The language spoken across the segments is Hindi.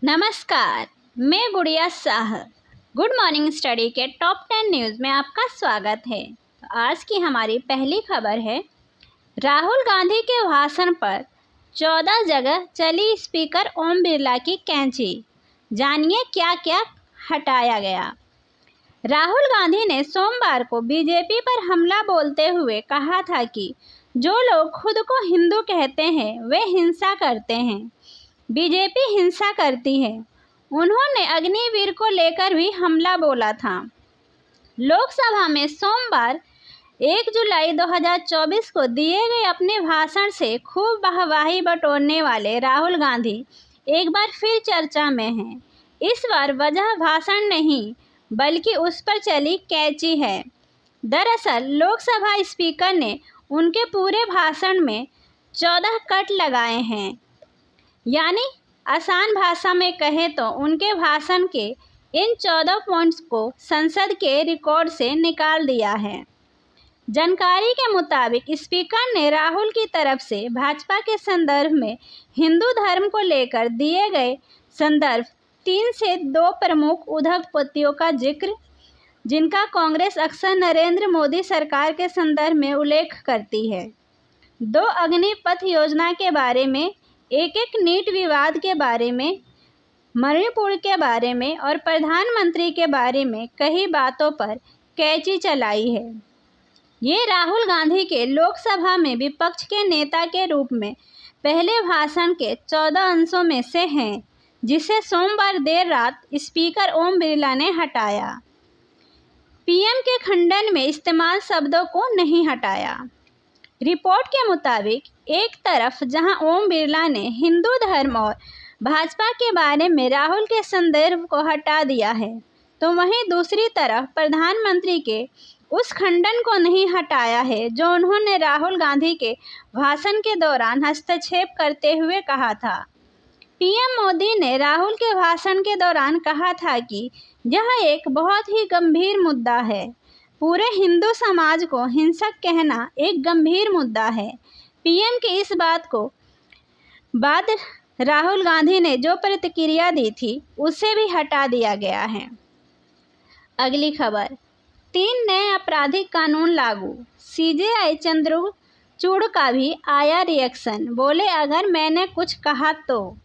नमस्कार, मैं गुड़िया शाह। गुड मॉर्निंग स्टडी के टॉप 10 न्यूज़ में आपका स्वागत है। आज की हमारी पहली खबर है, राहुल गांधी के भाषण पर 14 जगह चली स्पीकर ओम बिरला की कैंची। जानिए क्या क्या हटाया गया। राहुल गांधी ने सोमवार को बीजेपी पर हमला बोलते हुए कहा था कि जो लोग खुद को हिंदू कहते हैं वे हिंसा करते हैं। बीजेपी हिंसा करती है। उन्होंने अग्निवीर को लेकर भी हमला बोला था। लोकसभा में सोमवार 1 जुलाई 2024 को दिए गए अपने भाषण से खूब वाहवाही बटोरने वाले राहुल गांधी एक बार फिर चर्चा में हैं। इस बार वजह भाषण नहीं बल्कि उस पर चली कैंची है। दरअसल लोकसभा स्पीकर ने उनके पूरे भाषण में 14 कट लगाए हैं। यानी आसान भाषा में कहें तो उनके भाषण के इन 14 पॉइंट्स को संसद के रिकॉर्ड से निकाल दिया है। जानकारी के मुताबिक स्पीकर ने राहुल की तरफ से भाजपा के संदर्भ में हिंदू धर्म को लेकर दिए गए संदर्भ 3 से 2 प्रमुख उद्योगपतियों का जिक्र, जिनका कांग्रेस अक्सर नरेंद्र मोदी सरकार के संदर्भ में उल्लेख करती है। 2 अग्निपथ योजना के बारे में, एक नीट विवाद के बारे में, मणिपुर के बारे में और प्रधानमंत्री के बारे में कई बातों पर कैंची चलाई है। ये राहुल गांधी के लोकसभा में विपक्ष के नेता के रूप में पहले भाषण के 14 अंशों में से हैं, जिसे सोमवार देर रात स्पीकर ओम बिरला ने हटाया। पीएम के खंडन में इस्तेमाल शब्दों को नहीं हटाया। रिपोर्ट के मुताबिक एक तरफ जहां ओम बिरला ने हिंदू धर्म और भाजपा के बारे में राहुल के संदर्भ को हटा दिया है, तो वहीं दूसरी तरफ प्रधानमंत्री के उस खंडन को नहीं हटाया है जो उन्होंने राहुल गांधी के भाषण के दौरान हस्तक्षेप करते हुए कहा था। पीएम मोदी ने राहुल के भाषण के दौरान कहा था कि यह एक बहुत ही गंभीर मुद्दा है। पूरे हिंदू समाज को हिंसक कहना एक गंभीर मुद्दा है। पीएम की इस बात को बाद राहुल गांधी ने जो प्रतिक्रिया दी थी उसे भी हटा दिया गया है। अगली खबर, 3 नए आपराधिक कानून लागू। सीजेआई चंद्रचूड़ का भी आया रिएक्शन, बोले अगर मैंने कुछ कहा तो।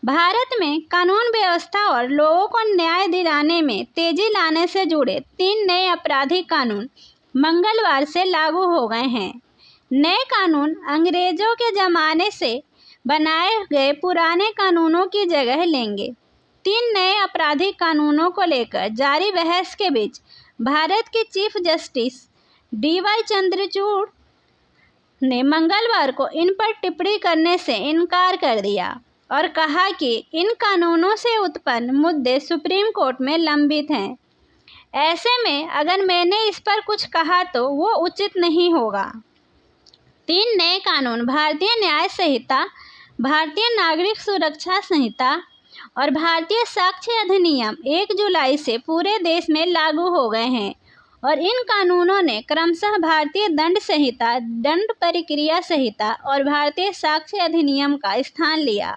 भारत में कानून व्यवस्था और लोगों को न्याय दिलाने में तेजी लाने से जुड़े 3 नए आपराधिक कानून मंगलवार से लागू हो गए हैं। नए कानून अंग्रेजों के ज़माने से बनाए गए पुराने कानूनों की जगह लेंगे। 3 नए आपराधिक कानूनों को लेकर जारी बहस के बीच भारत के चीफ जस्टिस DY चंद्रचूड़ ने मंगलवार को इन पर टिप्पणी करने से इनकार कर दिया और कहा कि इन कानूनों से उत्पन्न मुद्दे सुप्रीम कोर्ट में लंबित हैं। ऐसे में अगर मैंने इस पर कुछ कहा तो वो उचित नहीं होगा। 3 नए कानून भारतीय न्याय संहिता, भारतीय नागरिक सुरक्षा संहिता और भारतीय साक्ष्य अधिनियम 1 जुलाई से पूरे देश में लागू हो गए हैं और इन कानूनों ने क्रमशः भारतीय दंड संहिता, दंड प्रक्रिया संहिता और भारतीय साक्ष्य अधिनियम का स्थान लिया।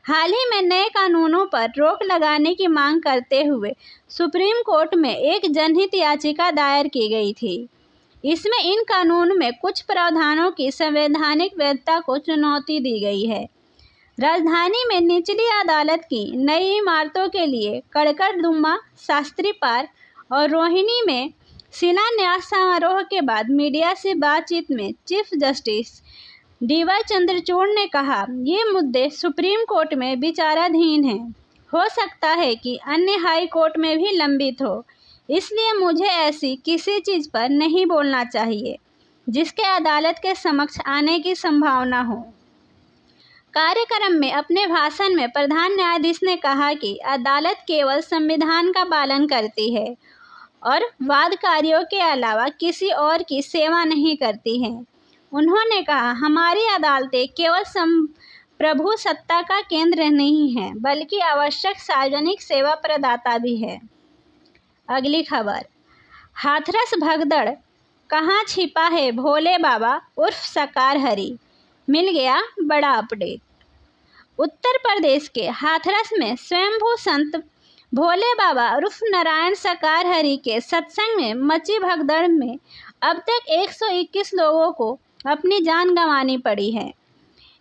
हाल ही में नए कानूनों पर रोक लगाने की मांग करते हुए सुप्रीम कोर्ट में एक जनहित याचिका दायर की गई थी। इसमें इन कानून में कुछ प्रावधानों की संवैधानिक वैधता को चुनौती दी गई है। राजधानी में निचली अदालत की नई इमारतों के लिए कड़कड़दुम्मा, शास्त्री पार्क और रोहिणी में शिलान्यास समारोह के बाद मीडिया से बातचीत में चीफ जस्टिस DY चंद्रचूड़ ने कहा, ये मुद्दे सुप्रीम कोर्ट में विचाराधीन हैं। हो सकता है कि अन्य हाई कोर्ट में भी लंबित हो, इसलिए मुझे ऐसी किसी चीज़ पर नहीं बोलना चाहिए जिसके अदालत के समक्ष आने की संभावना हो। कार्यक्रम में अपने भाषण में प्रधान न्यायाधीश ने कहा कि अदालत केवल संविधान का पालन करती है और वादकारियों के अलावा किसी और की सेवा नहीं करती है। उन्होंने कहा, हमारी अदालतें केवल प्रभु सत्ता का केंद्र नहीं है बल्कि आवश्यक सार्वजनिक सेवा प्रदाता भी है। अगली खबर, हाथरस भगदड़, कहाँ छिपा है भोले बाबा उर्फ साकार हरि, मिल गया बड़ा अपडेट। उत्तर प्रदेश के हाथरस में स्वयंभू संत भोले बाबा उर्फ नारायण साकार हरि के सत्संग में मची भगदड़ में अब तक 121 लोगों को अपनी जान गंवानी पड़ी है।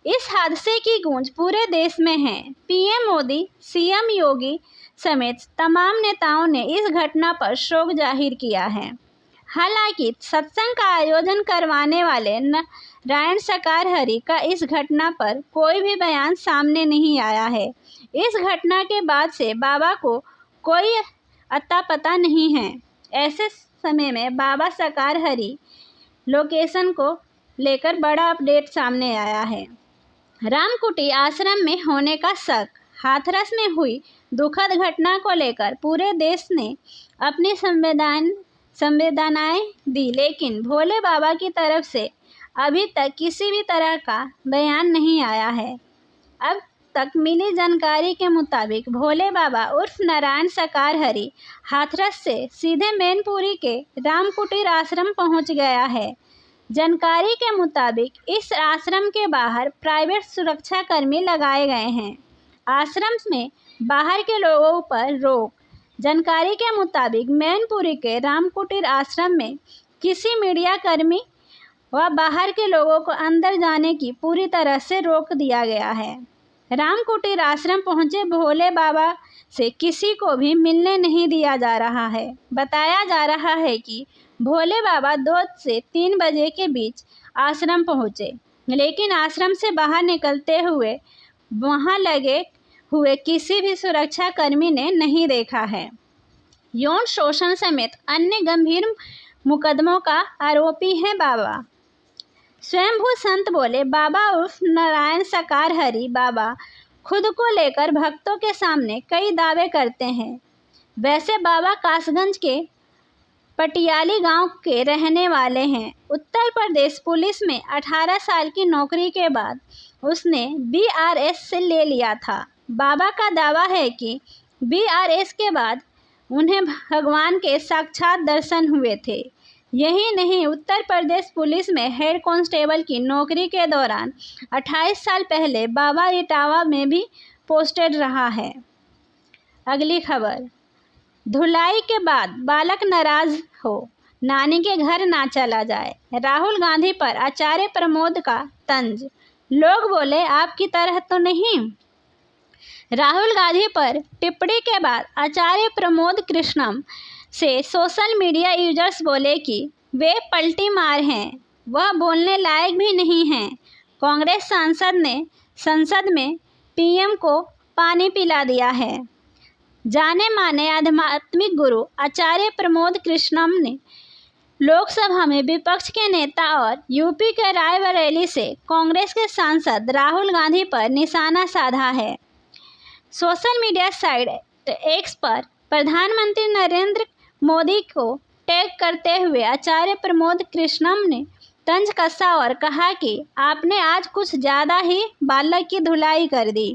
इस हादसे की गूंज पूरे देश में है। पीएम मोदी, सीएम योगी समेत तमाम नेताओं ने इस घटना पर शोक जाहिर किया है। हालांकि सत्संग का आयोजन करवाने वाले नारायण साकार हरि का इस घटना पर कोई भी बयान सामने नहीं आया है। इस घटना के बाद से बाबा को कोई अता पता नहीं है। ऐसे समय में बाबा साकार हरि लोकेशन को लेकर बड़ा अपडेट सामने आया है। रामकुटी आश्रम में होने का शक। हाथरस में हुई दुखद घटना को लेकर पूरे देश ने अपनी संवेदनाएं दी, लेकिन भोले बाबा की तरफ से अभी तक किसी भी तरह का बयान नहीं आया है। अब तक मिली जानकारी के मुताबिक भोले बाबा उर्फ नारायण साकार हरि हाथरस से सीधे मैनपुरी के रामकुटीर आश्रम पहुंच गया है। जानकारी के मुताबिक इस आश्रम के बाहर प्राइवेट सुरक्षा कर्मी लगाए गए हैं। आश्रम में बाहर के लोगों पर रोक। जानकारी के मुताबिक मैनपुरी के रामकुटीर आश्रम में किसी मीडिया कर्मी व बाहर के लोगों को अंदर जाने की पूरी तरह से रोक दिया गया है। रामकुटीर आश्रम पहुंचे भोले बाबा से किसी को भी मिलने नहीं दिया जा रहा है। बताया जा रहा है कि भोले बाबा 2 से 3 बजे के बीच आश्रम पहुंचे, लेकिन आश्रम से बाहर निकलते हुए वहां लगे हुए किसी भी सुरक्षा कर्मी ने नहीं देखा है। यौन शोषण समेत अन्य गंभीर मुकदमों का आरोपी है बाबा। स्वयंभू संत बोले बाबा उर्फ नारायण साकार हरि बाबा खुद को लेकर भक्तों के सामने कई दावे करते हैं। वैसे बाबा कासगंज के पटियाली गांव के रहने वाले हैं। उत्तर प्रदेश पुलिस में 18 साल की नौकरी के बाद उसने बीआरएस से ले लिया था। बाबा का दावा है कि बीआरएस के बाद उन्हें भगवान के साक्षात दर्शन हुए थे। यही नहीं, उत्तर प्रदेश पुलिस में हेड कांस्टेबल की नौकरी के दौरान 28 साल पहले बाबा इटावा में भी पोस्टेड रहा है। अगली खबर, धुलाई के बाद बालक नाराज हो, नानी के घर ना चला जाए। राहुल गांधी पर आचार्य प्रमोद का तंज। लोग बोले आपकी तरह तो नहीं। राहुल गांधी पर टिप्पणी के बाद आचार्य प्रमोद कृष्णम से सोशल मीडिया यूजर्स बोले कि वे पलटी मार हैं, वह बोलने लायक भी नहीं हैं। कांग्रेस सांसद ने संसद में पीएम को पानी पिला दिया है। जाने माने आध्यात्मिक गुरु आचार्य प्रमोद कृष्णम ने लोकसभा में विपक्ष के नेता और यूपी के रायबरेली से कांग्रेस के सांसद राहुल गांधी पर निशाना साधा है। सोशल मीडिया साइट एक्स पर प्रधानमंत्री नरेंद्र मोदी को टैग करते हुए आचार्य प्रमोद कृष्णम ने तंज कसा और कहा कि आपने आज कुछ ज़्यादा ही बालक की धुलाई कर दी।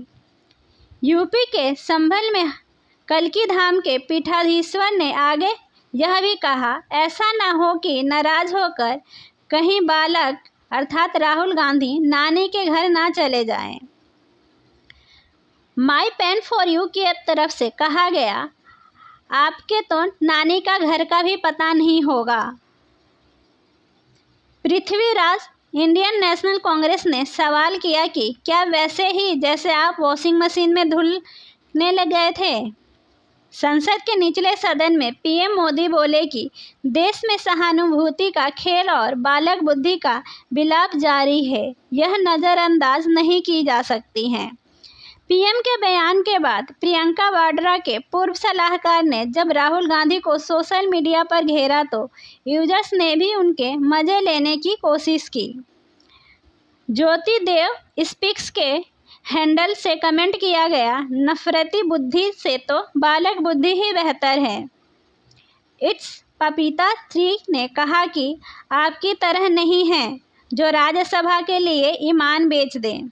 यूपी के संभल में कल्की धाम के पीठाधीश्वर ने आगे यह भी कहा, ऐसा न हो कि नाराज होकर कहीं बालक अर्थात राहुल गांधी नानी के घर ना चले जाएं। माई पेन फॉर यू की तरफ से कहा गया, आपके तो नानी का घर का भी पता नहीं होगा। पृथ्वीराज इंडियन नेशनल कांग्रेस ने सवाल किया कि क्या वैसे ही जैसे आप वॉशिंग मशीन में धुलने लग गए थे। संसद के निचले सदन में पीएम मोदी बोले कि देश में सहानुभूति का खेल और बालक बुद्धि का विलाप जारी है, यह नज़रअंदाज नहीं की जा सकती हैं। पीएम के बयान के बाद प्रियंका वाड्रा के पूर्व सलाहकार ने जब राहुल गांधी को सोशल मीडिया पर घेरा तो यूजर्स ने भी उनके मजे लेने की कोशिश की। ज्योति देव स्पीक्स के हैंडल से कमेंट किया गया, नफरती बुद्धि से तो बालक बुद्धि ही बेहतर है। इट्स पपीता 3 ने कहा कि आपकी तरह नहीं है जो राज्यसभा के लिए ईमान बेच दें।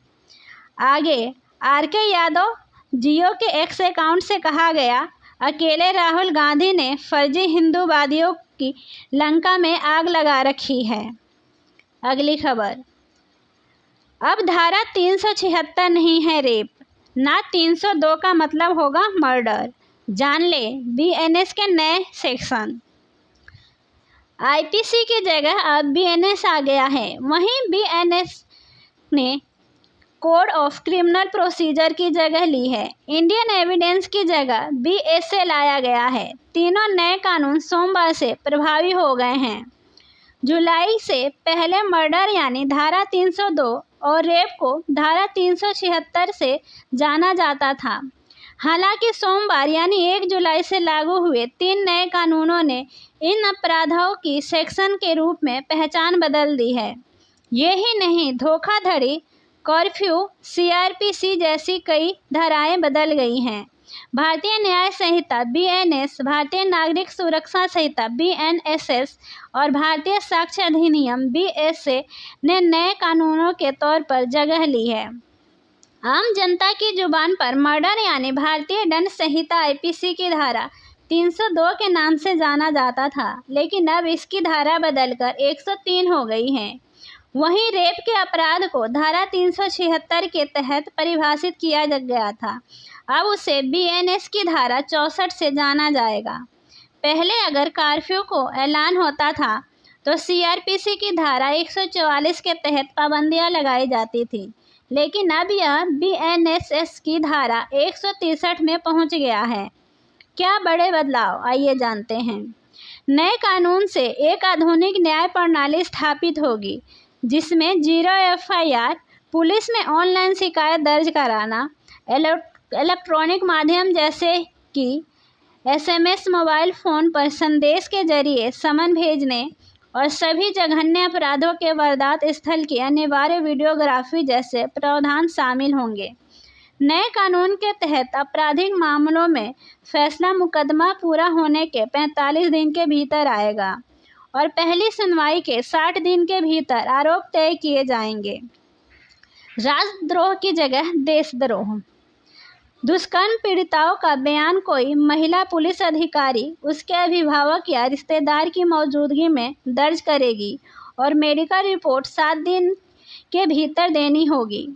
आगे आरके यादव जियो के एक्स अकाउंट से कहा गया, अकेले राहुल गांधी ने फर्जी हिंदूवादियों की लंका में आग लगा रखी है। अगली खबर, अब धारा 376 नहीं है रेप। ना 302 का मतलब होगा मर्डर। जान ले बीएनएस के नए सेक्शन। आईपीसी की जगह अब बीएनएस आ गया है। वहीं बीएनएस ने कोड ऑफ क्रिमिनल प्रोसीजर की जगह ली है। इंडियन एविडेंस की जगह बीएसए लाया गया है। तीनों नए कानून सोमवार से प्रभावी हो गए हैं। जुलाई से पहले मर्डर यानी धारा 302 और रेप को धारा 376 से जाना जाता था। हालांकि सोमवार यानी 1 जुलाई से लागू हुए 3 नए कानूनों ने इन अपराधों की सेक्शन के रूप में पहचान बदल दी है। ये ही नहीं, धोखाधड़ी, कर्फ्यू, सीआरपीसी जैसी कई धाराएं बदल गई हैं। भारतीय न्याय संहिता बीएनएस, भारतीय नागरिक सुरक्षा संहिता बीएनएसएस और भारतीय साक्ष्य अधिनियम बीएसए ने नए कानूनों के तौर पर जगह ली है। आम जनता की जुबान पर मर्डर यानी भारतीय दंड संहिता आईपीसी की धारा 302 के नाम से जाना जाता था, लेकिन अब इसकी धारा बदलकर 103 हो गई है। वहीं रेप के अपराध को धारा 376 के तहत परिभाषित किया गया था। अब उसे बीएनएस की धारा 64 से जाना जाएगा। पहले अगर कर्फ्यू को ऐलान होता था तो सीआरपीसी की धारा 144 के तहत पाबंदियां लगाई जाती थी, लेकिन अब यह बीएनएसएस की धारा 163 में पहुंच गया है। क्या बड़े बदलाव, आइए जानते हैं। नए कानून से एक आधुनिक न्याय प्रणाली स्थापित होगी, जिसमें 0 एफआईआर, पुलिस में ऑनलाइन शिकायत दर्ज कराना, इलेक्ट्रॉनिक माध्यम जैसे कि एसएमएस, मोबाइल फ़ोन पर संदेश के जरिए समन भेजने और सभी जघन्य अपराधों के वारदात स्थल की अनिवार्य वीडियोग्राफी जैसे प्रावधान शामिल होंगे। नए कानून के तहत आपराधिक मामलों में फैसला मुकदमा पूरा होने के 45 दिन के भीतर आएगा और पहली सुनवाई के 60 दिन के भीतर आरोप तय किए जाएंगे। राष्ट्रद्रोह की जगह देशद्रोह। दुष्कर्म पीड़िताओं का बयान कोई महिला पुलिस अधिकारी उसके अभिभावक या रिश्तेदार की मौजूदगी में दर्ज करेगी और मेडिकल रिपोर्ट 7 दिन के भीतर देनी होगी।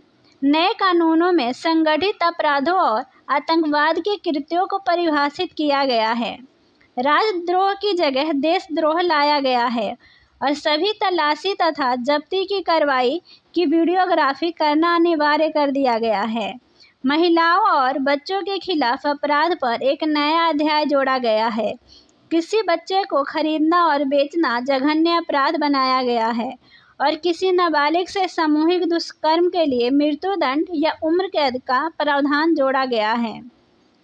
नए कानूनों में संगठित अपराधों और आतंकवाद के कृत्यों को परिभाषित किया गया है। राष्ट्रद्रोह की जगह देशद्रोह लाया गया है और सभी तलाशी तथा जब्ती की कार्रवाई की वीडियोग्राफी करना अनिवार्य कर दिया गया है। महिलाओं और बच्चों के खिलाफ अपराध पर एक नया अध्याय जोड़ा गया है। किसी बच्चे को खरीदना और बेचना जघन्य अपराध बनाया गया है और किसी नाबालिग से सामूहिक दुष्कर्म के लिए मृत्युदंड या उम्र कैद का प्रावधान जोड़ा गया है।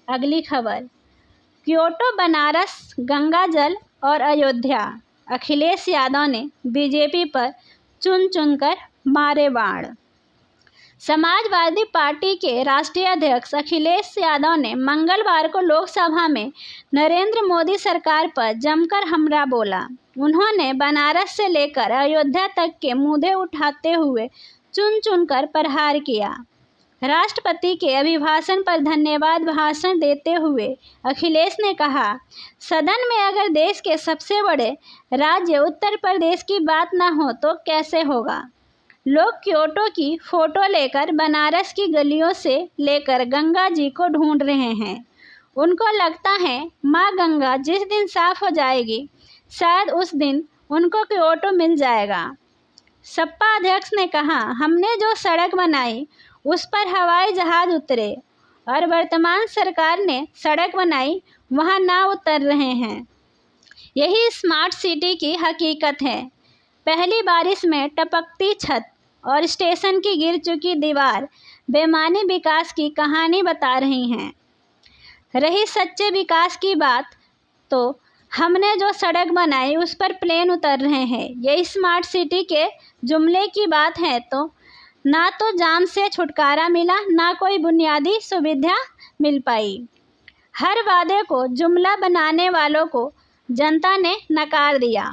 अगली खबर, क्योटो, बनारस, गंगाजल और अयोध्या। अखिलेश यादव ने बीजेपी पर चुन चुनकर मारे बाण। समाजवादी पार्टी के राष्ट्रीय अध्यक्ष अखिलेश यादव ने मंगलवार को लोकसभा में नरेंद्र मोदी सरकार पर जमकर हमला बोला। उन्होंने बनारस से लेकर अयोध्या तक के मुद्दे उठाते हुए चुन चुनकर प्रहार किया। राष्ट्रपति के अभिभाषण पर धन्यवाद भाषण देते हुए अखिलेश ने कहा, सदन में अगर देश के सबसे बड़े राज्य उत्तर प्रदेश की बात न हो तो कैसे होगा। लोग क्योटो की फोटो लेकर बनारस की गलियों से लेकर गंगा जी को ढूंढ रहे हैं। उनको लगता है माँ गंगा जिस दिन साफ हो जाएगी, शायद उस दिन उनको क्योटो मिल जाएगा। सपा अध्यक्ष ने कहा, हमने जो सड़क बनाई उस पर हवाई जहाज उतरे और वर्तमान सरकार ने सड़क बनाई वहां ना उतर रहे हैं। यही स्मार्ट सिटी की हकीकत है। पहली बारिश में टपकती छत और स्टेशन की गिर चुकी दीवार बेमानी विकास की कहानी बता रही हैं। रही सच्चे विकास की बात तो हमने जो सड़क बनाई उस पर प्लेन उतर रहे हैं। ये स्मार्ट सिटी के जुमले की बात है तो ना तो जाम से छुटकारा मिला, ना कोई बुनियादी सुविधा मिल पाई। हर वादे को जुमला बनाने वालों को जनता ने नकार दिया।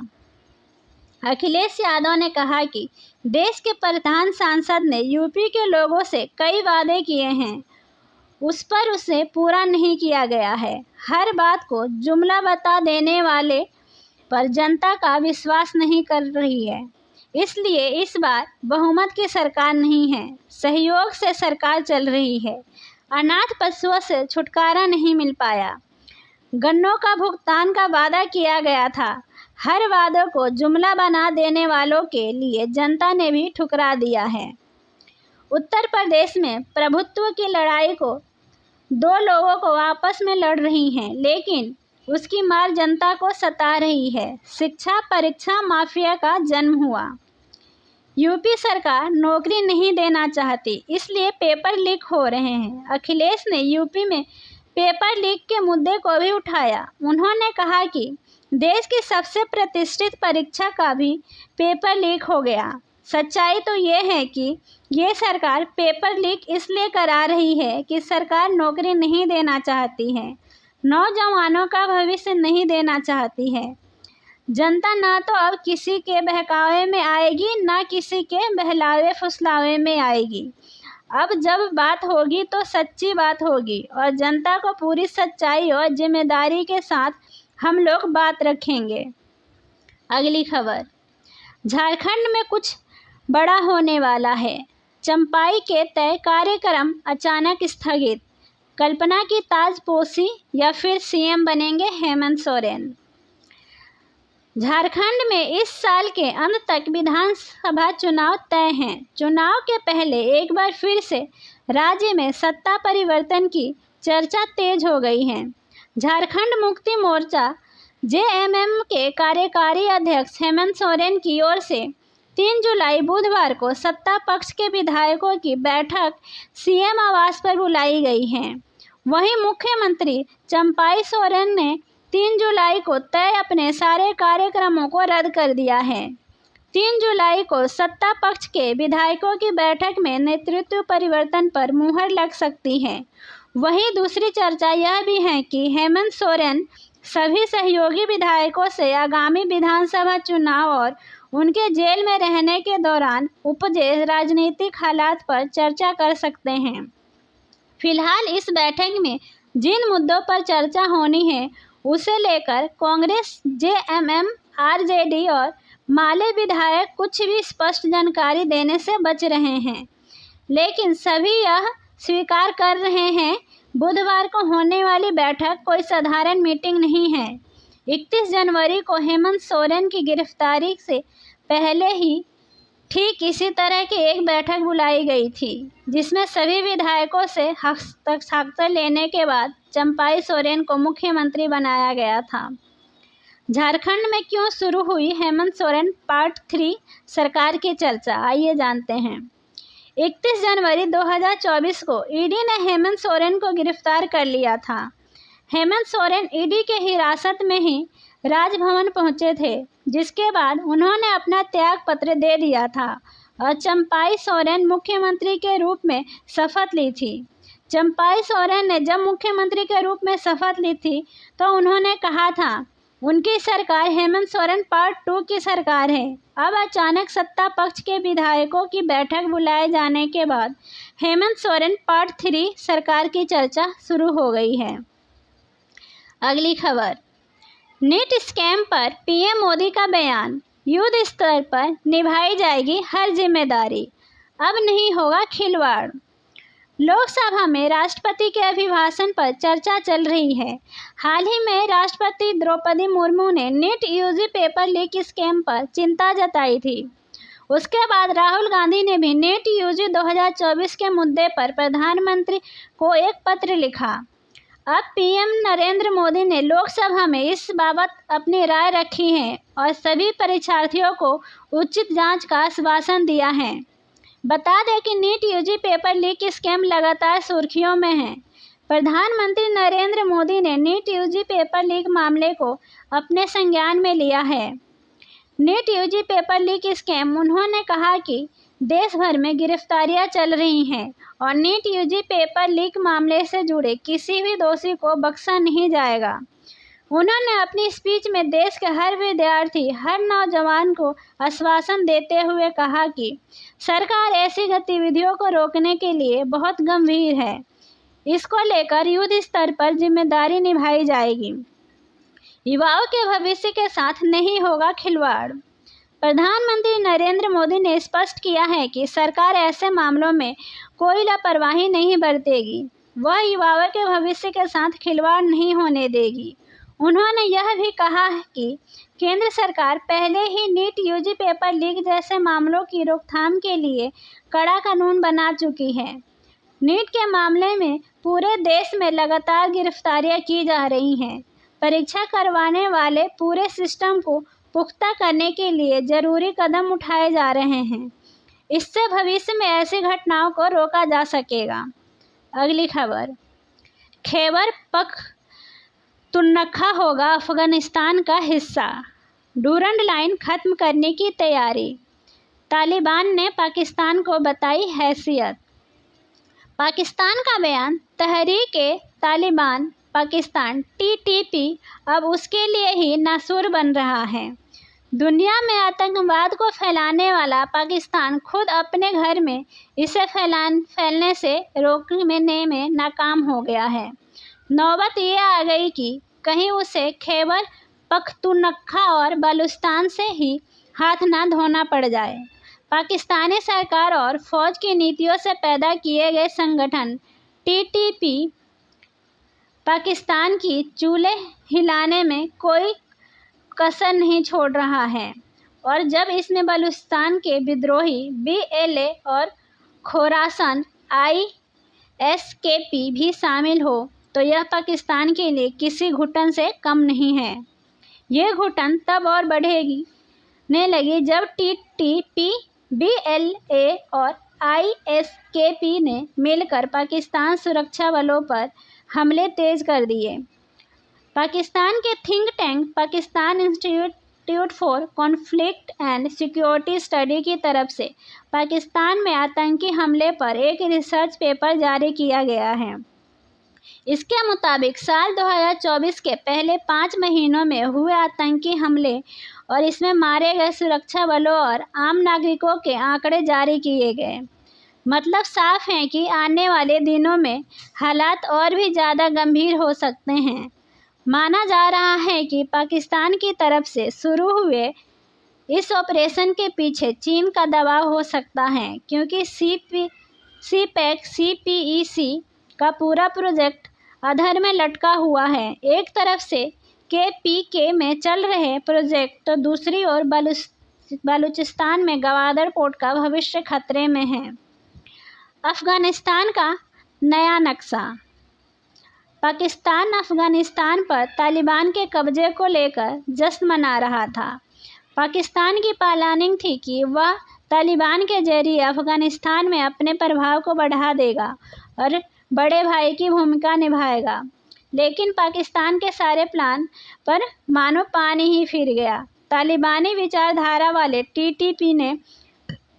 अखिलेश यादव ने कहा कि देश के प्रधान सांसद ने यूपी के लोगों से कई वादे किए हैं, उस पर उसे पूरा नहीं किया गया है। हर बात को जुमला बता देने वाले पर जनता का विश्वास नहीं कर रही है, इसलिए इस बार बहुमत की सरकार नहीं है, सहयोग से सरकार चल रही है। अनाथ पशुओं से छुटकारा नहीं मिल पाया। गन्नों का भुगतान का वादा किया गया था। हर वादों को जुमला बना देने वालों के लिए जनता ने भी ठुकरा दिया है। उत्तर प्रदेश में प्रभुत्व की लड़ाई को दो लोगों को आपस में लड़ रही हैं, लेकिन उसकी मार जनता को सता रही है। शिक्षा परीक्षा माफिया का जन्म हुआ। यूपी सरकार नौकरी नहीं देना चाहती, इसलिए पेपर लीक हो रहे हैं। अखिलेश ने यूपी में पेपर लीक के मुद्दे को भी उठाया। उन्होंने कहा कि देश की सबसे प्रतिष्ठित परीक्षा का भी पेपर लीक हो गया। सच्चाई तो ये है कि ये सरकार पेपर लीक इसलिए करा रही है कि सरकार नौकरी नहीं देना चाहती है, नौजवानों का भविष्य नहीं देना चाहती है। जनता ना तो अब किसी के बहकावे में आएगी, ना किसी के बहलावे फुसलावे में आएगी। अब जब बात होगी तो सच्ची बात होगी और जनता को पूरी सच्चाई और जिम्मेदारी के साथ हम लोग बात रखेंगे। अगली खबर, झारखंड में कुछ बड़ा होने वाला है। चंपाई के तय कार्यक्रम अचानक स्थगित। कल्पना की ताजपोशी या फिर सीएम बनेंगे हेमंत सोरेन। झारखंड में इस साल के अंत तक विधानसभा चुनाव तय हैं। चुनाव के पहले एक बार फिर से राज्य में सत्ता परिवर्तन की चर्चा तेज हो गई है। झारखंड मुक्ति मोर्चा जेएमएम के कार्यकारी अध्यक्ष हेमंत सोरेन की ओर से 3 जुलाई बुधवार को सत्ता पक्ष के विधायकों की बैठक सीएम आवास पर बुलाई गई है। वहीं मुख्यमंत्री चंपाई सोरेन ने 3 जुलाई को तय अपने सारे कार्यक्रमों को रद्द कर दिया है। 3 जुलाई को सत्ता पक्ष के विधायकों की बैठक में नेतृत्व परिवर्तन पर मुहर लग सकती है। वहीं दूसरी चर्चा यह भी है कि हेमंत सोरेन सभी सहयोगी विधायकों से आगामी विधानसभा चुनाव और उनके जेल में रहने के दौरान उपजे राजनीतिक हालात पर चर्चा कर सकते हैं। फिलहाल इस बैठक में जिन मुद्दों पर चर्चा होनी है उसे लेकर कांग्रेस, जेएमएम, आरजेडी और माले विधायक कुछ भी स्पष्ट जानकारी देने से बच रहे हैं, लेकिन सभी यह स्वीकार कर रहे हैं बुधवार को होने वाली बैठक कोई साधारण मीटिंग नहीं है। 31 जनवरी को हेमंत सोरेन की गिरफ्तारी से पहले ही ठीक इसी तरह की एक बैठक बुलाई गई थी, जिसमें सभी विधायकों से हस्ताक्षर लेने के बाद चंपाई सोरेन को मुख्यमंत्री बनाया गया था। झारखंड में क्यों शुरू हुई हेमंत सोरेन पार्ट 3 सरकार की चर्चा, आइए जानते हैं। 31 जनवरी 2024 को ईडी ने हेमंत सोरेन को गिरफ्तार कर लिया था। हेमंत सोरेन ईडी के हिरासत में ही राजभवन पहुंचे थे, जिसके बाद उन्होंने अपना त्याग पत्र दे दिया था और चंपाई सोरेन मुख्यमंत्री के रूप में शपथ ली थी। चंपाई सोरेन ने जब मुख्यमंत्री के रूप में शपथ ली थी तो उन्होंने कहा था उनकी सरकार हेमंत सोरेन पार्ट 2 की सरकार है। अब अचानक सत्ता पक्ष के विधायकों की बैठक बुलाए जाने के बाद हेमंत सोरेन पार्ट 3 सरकार की चर्चा शुरू हो गई है। अगली खबर, नीट स्कैम पर पीएम मोदी का बयान, युद्ध स्तर पर निभाई जाएगी हर जिम्मेदारी, अब नहीं होगा खिलवाड़। लोकसभा में राष्ट्रपति के अभिभाषण पर चर्चा चल रही है। हाल ही में राष्ट्रपति द्रौपदी मुर्मू ने NEET UG paper leak scam पर चिंता जताई थी। उसके बाद राहुल गांधी ने भी नीट यूजी 2024 के मुद्दे पर प्रधानमंत्री को एक पत्र लिखा। अब पीएम नरेंद्र मोदी ने लोकसभा में इस बाबत अपनी राय रखी है और सभी परीक्षार्थियों को उचित जांच का आश्वासन दिया है। बता दें कि NEET UG paper leak scam लगातार सुर्खियों में है। प्रधानमंत्री नरेंद्र मोदी ने नीट यूजी पेपर लीक मामले को अपने संज्ञान में लिया है। NEET UG paper leak scam, उन्होंने कहा कि देश भर में गिरफ्तारियां चल रही हैं और नीट यूजी पेपर लीक मामले से जुड़े किसी भी दोषी को बख्शा नहीं जाएगा। उन्होंने अपनी स्पीच में देश के हर विद्यार्थी, हर नौजवान को आश्वासन देते हुए कहा कि सरकार ऐसी गतिविधियों को रोकने के लिए बहुत गंभीर है। इसको लेकर युद्ध स्तर पर जिम्मेदारी निभाई जाएगी। युवाओं के भविष्य के साथ नहीं होगा खिलवाड़। प्रधानमंत्री नरेंद्र मोदी ने स्पष्ट किया है कि सरकार ऐसे मामलों में कोई लापरवाही नहीं बरतेगी। वह युवाओं के भविष्य के साथ खिलवाड़ नहीं होने देगी। उन्होंने यह भी कहा कि केंद्र सरकार पहले ही नीट यूजी पेपर लीक जैसे मामलों की रोकथाम के लिए कड़ा कानून बना चुकी है। नीट के मामले में पूरे देश में लगातार गिरफ्तारियां की जा रही हैं। परीक्षा करवाने वाले पूरे सिस्टम को पुख्ता करने के लिए जरूरी कदम उठाए जा रहे हैं। इससे भविष्य में ऐसी घटनाओं को रोका जा सकेगा। अगली खबर, खैबर पख्तूनख्वा होगा अफगानिस्तान का हिस्सा, डूरंड लाइन खत्म करने की तैयारी, तालिबान ने पाकिस्तान को बताई हैसियत। पाकिस्तान का बयान, तहरीक-ए-तालिबान पाकिस्तान (TTP) अब उसके लिए ही नासूर बन रहा है। दुनिया में आतंकवाद को फैलाने वाला पाकिस्तान खुद अपने घर में इसे फैलने से रोकने में नाकाम हो गया है। नौबत ये आ गई कि कहीं उसे खैबर पख्तूनख्वा और बलूचिस्तान से ही हाथ ना धोना पड़ जाए। पाकिस्तानी सरकार और फौज की नीतियों से पैदा किए गए संगठन TTP पाकिस्तान की चूल्हे हिलाने में कोई कसर नहीं छोड़ रहा है, और जब इसमें बलूचिस्तान के विद्रोही BLA और खोरासान ISKP भी शामिल हो तो यह पाकिस्तान के लिए किसी घुटन से कम नहीं है। ये घुटन तब और बढ़ने लगी जब TTP, BLA और ISKP ने मिलकर पाकिस्तान सुरक्षा बलों पर हमले तेज कर दिए। पाकिस्तान के think tank Pakistan institute for conflict and security study की तरफ से पाकिस्तान में आतंकी हमले पर एक रिसर्च पेपर जारी किया गया है। इसके मुताबिक साल 2024 के पहले 5 महीनों में हुए आतंकी हमले और इसमें मारे गए सुरक्षा बलों और आम नागरिकों के आंकड़े जारी किए गए। मतलब साफ है कि आने वाले दिनों में हालात और भी ज़्यादा गंभीर हो सकते हैं। माना जा रहा है कि पाकिस्तान की तरफ से शुरू हुए इस ऑपरेशन के पीछे चीन का दबाव हो सकता है, क्योंकि CPEC का पूरा प्रोजेक्ट अधर में लटका हुआ है। एक तरफ से KPK में चल रहे प्रोजेक्ट तो दूसरी ओर बलूचिस्तान में गवादर पोर्ट का भविष्य खतरे में है। अफगानिस्तान का नया नक्शा। पाकिस्तान अफगानिस्तान पर तालिबान के कब्जे को लेकर जश्न मना रहा था। पाकिस्तान की प्लानिंग थी कि वह तालिबान के जरिए अफगानिस्तान में अपने प्रभाव को बढ़ा देगा और बड़े भाई की भूमिका निभाएगा। लेकिन पाकिस्तान के सारे प्लान पर मानो पानी ही फिर गया। तालिबानी विचारधारा वाले TTP ने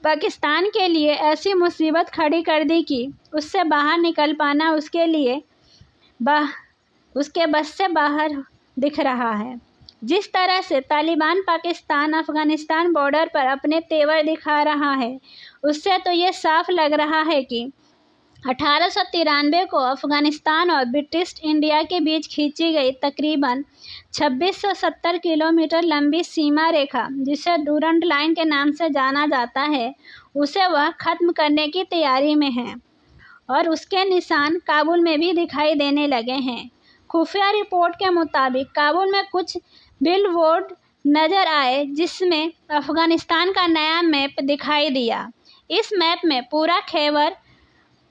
पाकिस्तान के लिए ऐसी मुसीबत खड़ी कर दी कि उससे बाहर निकल पाना उसके बस से बाहर दिख रहा है। जिस तरह से तालिबान पाकिस्तान अफगानिस्तान बॉर्डर पर अपने तेवर दिखा रहा है, उससे तो ये साफ लग रहा है कि 1893 को अफगानिस्तान और ब्रिटिश इंडिया के बीच खींची गई तकरीबन 2670 किलोमीटर लंबी सीमा रेखा, जिसे डूरंड लाइन के नाम से जाना जाता है, उसे वह खत्म करने की तैयारी में है और उसके निशान काबुल में भी दिखाई देने लगे हैं। खुफिया रिपोर्ट के मुताबिक काबुल में कुछ बिलबोर्ड नजर आए जिसमें अफगानिस्तान का नया मैप दिखाई दिया। इस मैप में पूरा खैबर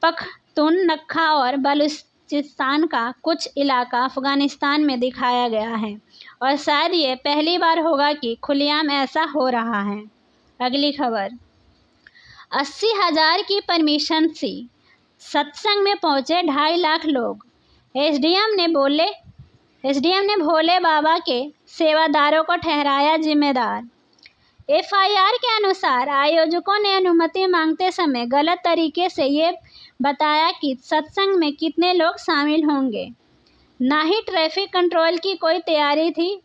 पख्तूनख्वा और बलूचिस्तान का कुछ इलाका अफगानिस्तान में दिखाया गया है और शायद ये पहली बार होगा कि खुलेआम ऐसा हो रहा है। अगली खबर, 80,000 की परमिशन सी, सत्संग में पहुंचे 2.5 लाख लोग। एसडीएम ने भोले बाबा के सेवादारों को ठहराया जिम्मेदार। FIR के अनुसार आयोजकों ने अनुमति मांगते समय गलत तरीके से ये बताया कि सत्संग में कितने लोग शामिल होंगे। ना ही ट्रैफिक कंट्रोल की कोई तैयारी थी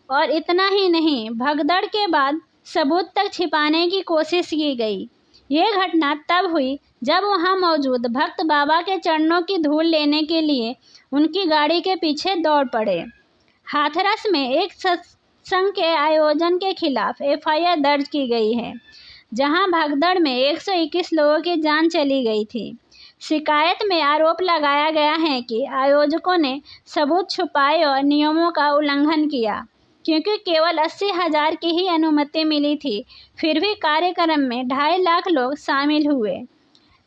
और इतना ही नहीं, भगदड़ के बाद सबूत तक छिपाने की कोशिश की गई। ये घटना तब हुई जब वहां मौजूद भक्त बाबा के चरणों की धूल लेने के लिए उनकी गाड़ी के पीछे दौड़ पड़े। हाथरस में एक सत्संग के आयोजन के खिलाफ FIR दर्ज की गई है, जहां भगदड़ में 121 लोगों की जान चली गई थी। शिकायत में आरोप लगाया गया है कि आयोजकों ने सबूत छुपाए और नियमों का उल्लंघन किया। क्योंकि केवल 80,000 की ही अनुमति मिली थी, फिर भी कार्यक्रम में 2.5 लाख लोग शामिल हुए।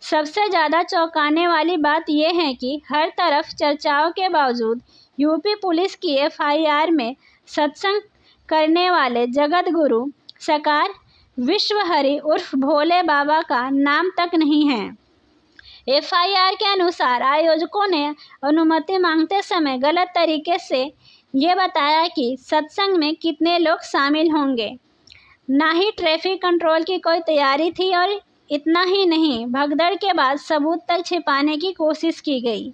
सबसे ज़्यादा चौंकाने वाली बात यह है कि हर तरफ चर्चाओं के बावजूद यूपी पुलिस की एफआईआर में सत्संग करने वाले जगत गुरु साकार विश्वहरि उर्फ भोले बाबा का नाम तक नहीं है। एफआईआर के अनुसार आयोजकों ने अनुमति मांगते समय गलत तरीके से ये बताया कि सत्संग में कितने लोग शामिल होंगे, ना ही ट्रैफिक कंट्रोल की कोई तैयारी थी। और इतना ही नहीं, भगदड़ के बाद सबूत तक छिपाने की कोशिश की गई।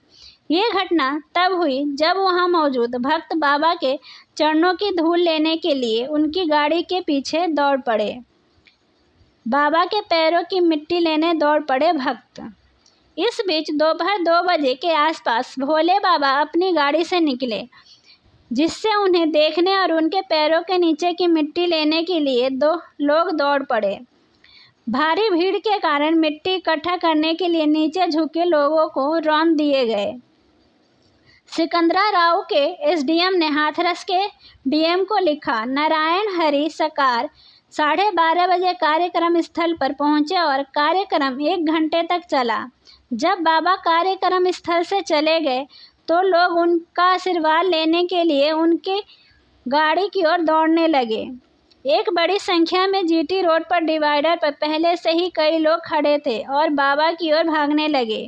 ये घटना तब हुई जब वहां मौजूद भक्त बाबा के चरणों की धूल लेने के लिए उनकी गाड़ी के पीछे दौड़ पड़े। बाबा के पैरों की मिट्टी लेने दौड़ पड़े भक्त। इस बीच दोपहर 2 बजे के आसपास भोले बाबा अपनी गाड़ी से निकले, जिससे उन्हें देखने और उनके पैरों के नीचे की मिट्टी लेने के लिए 2 लोग दौड़ पड़े। भारी भीड़ के कारण मिट्टी इकट्ठा करने के लिए नीचे झुके लोगों को रौंद दिए गए। सिकंदराव के एसडीएम ने हाथरस के डीएम को लिखा। नारायण हरि सकार 12:30 बजे कार्यक्रम स्थल पर पहुंचे और कार्यक्रम 1 घंटे तक चला। जब बाबा कार्यक्रम स्थल से चले गए तो लोग उनका आशीर्वाद लेने के लिए उनके गाड़ी की ओर दौड़ने लगे। एक बड़ी संख्या में जीटी रोड पर डिवाइडर पर पहले से ही कई लोग खड़े थे और बाबा की ओर भागने लगे।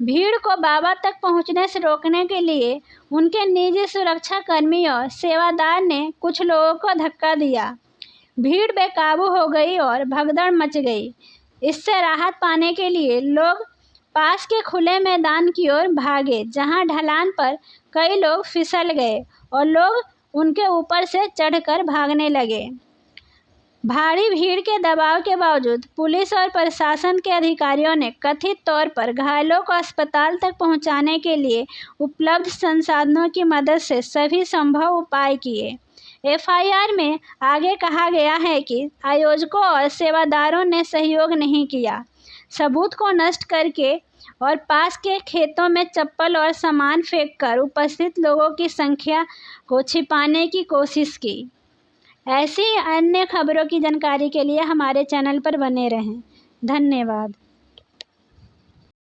भीड़ को बाबा तक पहुंचने से रोकने के लिए उनके निजी सुरक्षा कर्मी और सेवादार ने कुछ लोगों को धक्का दिया। भीड़ बेकाबू हो गई और भगदड़ मच गई। इससे राहत पाने के लिए लोग पास के खुले मैदान की ओर भागे, जहां ढलान पर कई लोग फिसल गए और लोग उनके ऊपर से चढ़कर भागने लगे। भारी भीड़ के दबाव के बावजूद पुलिस और प्रशासन के अधिकारियों ने कथित तौर पर घायलों को अस्पताल तक पहुंचाने के लिए उपलब्ध संसाधनों की मदद से सभी संभव उपाय किए। एफआईआर में आगे कहा गया है कि आयोजकों और सेवादारों ने सहयोग नहीं किया, सबूत को नष्ट करके और पास के खेतों में चप्पल और सामान फेंककर उपस्थित लोगों की संख्या को छिपाने की कोशिश की। ऐसी अन्य खबरों की जानकारी के लिए हमारे चैनल पर बने रहें। धन्यवाद।